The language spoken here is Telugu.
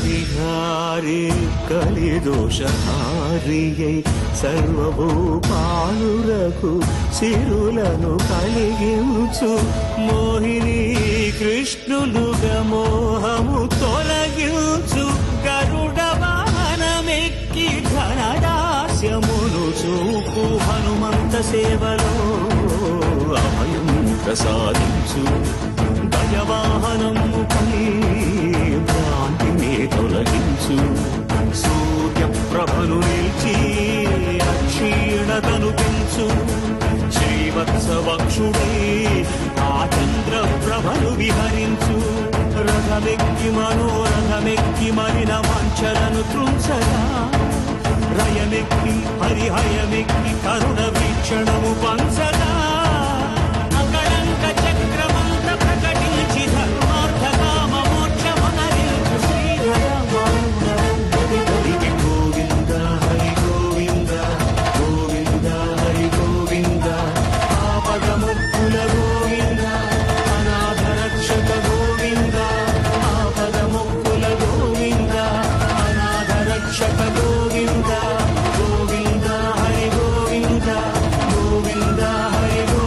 విహారి కలిదోషహారియై సర్వభూపాలురకు సిరులను కలిగించు మోహిని కృష్ణులుగా మోహము తొలగించు గరుడ వాహనమెక్కి ఘనదాస్యమును చూపు హనుమంత సేవలో అభయం ప్రసాదించు గజవాహనముపై భ్రాంతిని తొలగించు సూర్యప్రభను నిలిచి అక్షీణతను పెంచు శ్రీవత్సవక్షుడై ఆ చంద్రప్రభను విహరించు రథమెక్కి మనోరథమెక్కి మరిన వాంఛలను త్రుంచగా రయమెక్కి హరిహయమెక్కి కరుణ వీక్షణము పంచగా అకళంక చక్రమంత ప్రకటించి ధర్మార్థ కామ మోక్షమనరించు శ్రీహరికి గోవింద హరి గోవింద గోవింద హరి గోవింద ఆపదముక్కుల గోవింద అనాథ రక్షక గోవింద ఆపదముక్కుల గోవింద అనాథ రక్షక గోవింద గోవింద హరి గోవింద గోవింద హరి గోవింద